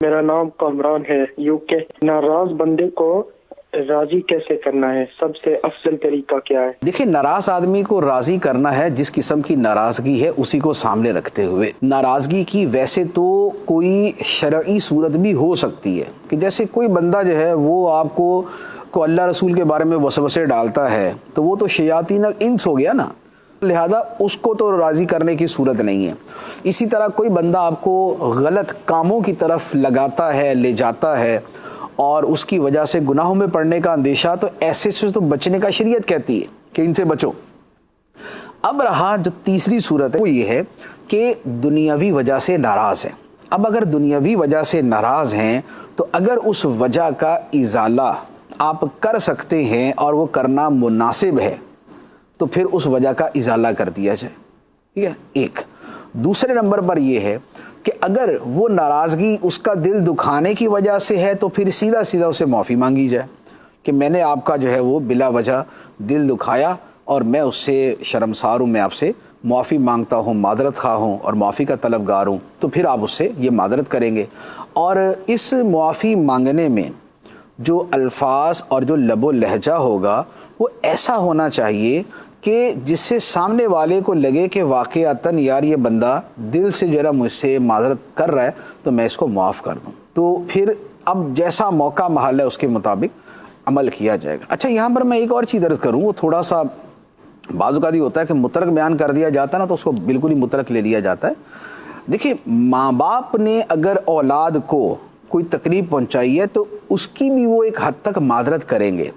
मेरा नाम कामरान है। यूके। नाराज बंदे को राजी कैसे करना है, सबसे अफजल तरीका क्या है? देखिए, नाराज आदमी को राजी करना है जिस किस्म की नाराजगी है उसी को सामने रखते हुए। नाराजगी की वैसे तो कोई शरई सूरत भी हो सकती है कि जैसे कोई बंदा जो है वो आपको को अल्लाह रसूल के बारे में वसवसे डालता है तो वो तो शयातीन इंस हो गया ना, लिहाजा उसको तो राज़ी करने की सूरत नहीं है। इसी तरह कोई बंदा आपको गलत कामों की तरफ लगाता है, ले जाता है और उसकी वजह से गुनाहों में पड़ने का अंदेशा, तो ऐसे से तो बचने का शरीयत कहती है कि इनसे बचो। अब रहा जो तीसरी सूरत है वो ये है कि दुनियावी वजह से नाराज़ है। अब अगर दुनियावी वजह से नाराज़ हैं तो अगर उस वजह का इजाला आप कर सकते हैं और वो करना मुनासिब है तो फिर उस वजह का इजाला कर दिया जाए। ठीक है, एक। दूसरे नंबर पर यह है कि अगर वो नाराज़गी उसका दिल दुखाने की वजह से है तो फिर सीधा सीधा उसे माफ़ी मांगी जाए कि मैंने आपका जो है वो बिला वजह दिल दुखाया और मैं उससे शर्मसार हूँ, मैं आपसे माफ़ी मांगता हूँ, मादरत खा हूँ और माफ़ी का तलबगार हूँ। तो फिर आप उससे ये मादरत करेंगे और इस माफ़ी मांगने में जो अल्फाज और जो लबो लहजा होगा वो ऐसा होना चाहिए कि जिससे सामने वाले को लगे कि वाक़यातन यार ये बंदा दिल से जरा मुझसे माज़रत कर रहा है तो मैं इसको माफ़ कर दूं। तो फिर अब जैसा मौका महल है उसके मुताबिक अमल किया जाएगा। अच्छा, यहाँ पर मैं एक और चीज़ अर्ज़ करूँ, वो थोड़ा सा बाज़-ओ-क़ात होता है कि मुतलक बयान कर दिया जाता है ना तो उसको बिल्कुल ही मुतलक ले लिया जाता है। देखिए, माँ बाप ने अगर औलाद को कोई तकलीफ़ पहुँचाई है तो उसकी भी वो एक हद तक मादरत करेंगे,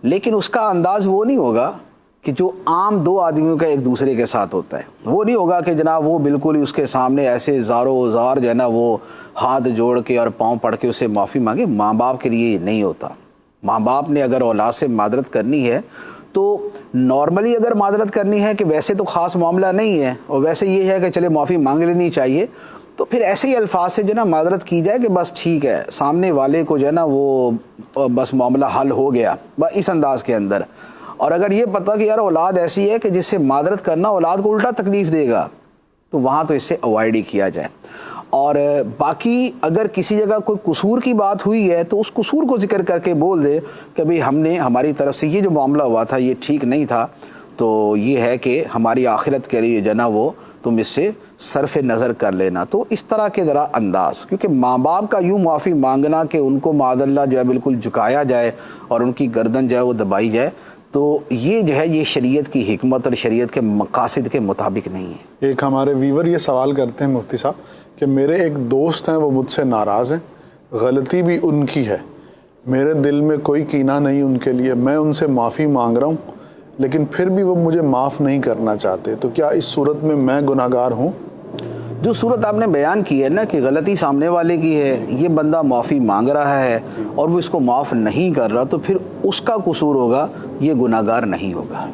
लेकिन उसका अंदाज़ वो नहीं होगा कि जो आम दो आदमियों का एक दूसरे के साथ होता है। वो नहीं होगा कि जनाब वो बिल्कुल ही उसके सामने ऐसे ज़ारो ज़ार जो है ना वो हाथ जोड़ के और पाँव पड़ के उसे माफ़ी मांगे। माँ बाप के लिए ये नहीं होता। माँ बाप ने अगर औलाद से मादरत करनी है तो नॉर्मली अगर मादरत करनी है कि वैसे तो ख़ास मामला नहीं है और वैसे ये है कि चले माफ़ी मांग लेनी चाहिए, तो फिर ऐसे ही अल्फाज से जो ना मादरत की जाए कि बस ठीक है, सामने वाले को जो है ना वो बस मामला हल हो गया, बस इस अंदाज़ के अंदर। और अगर ये पता कि यार औलाद ऐसी है कि जिससे मादरत करना औलाद को उल्टा तकलीफ़ देगा तो वहाँ तो इससे अवॉइड ही किया जाए। और बाकी अगर किसी जगह कोई कसूर की बात हुई है तो उस कसूर को जिक्र करके बोल दे कि भाई हमने हमारी तरफ से ये जो मामला हुआ था ये ठीक नहीं था, तो ये है कि हमारी आखिरत के लिए जो ना वो तुम इससे सरफ नज़र कर लेना। तो इस तरह के ज़रा अंदाज़, क्योंकि माँ बाप का यूँ माफ़ी मांगना कि उनको मादल्ला जो है बिल्कुल झुकाया जाए और उनकी गर्दन जो है वो दबाई जाए, तो ये जो है ये शरीयत की हिकमत और शरीयत के मकासद के मुताबिक नहीं है। एक हमारे वीवर ये सवाल करते हैं मुफ्ती साहब कि मेरे एक दोस्त हैं, वो मुझसे नाराज़ हैं, गलती भी उनकी है, मेरे दिल में कोई कीना नहीं उनके लिए, मैं उनसे माफ़ी मांग रहा हूँ लेकिन फिर भी वो मुझे माफ़ नहीं करना चाहते, तो क्या इस सूरत में मैं गुनाहगार हूँ? जो सूरत आपने बयान की है ना कि गलती सामने वाले की है, ये बंदा माफ़ी मांग रहा है और वो इसको माफ़ नहीं कर रहा, तो फिर उसका कसूर होगा, ये गुनाहगार नहीं होगा।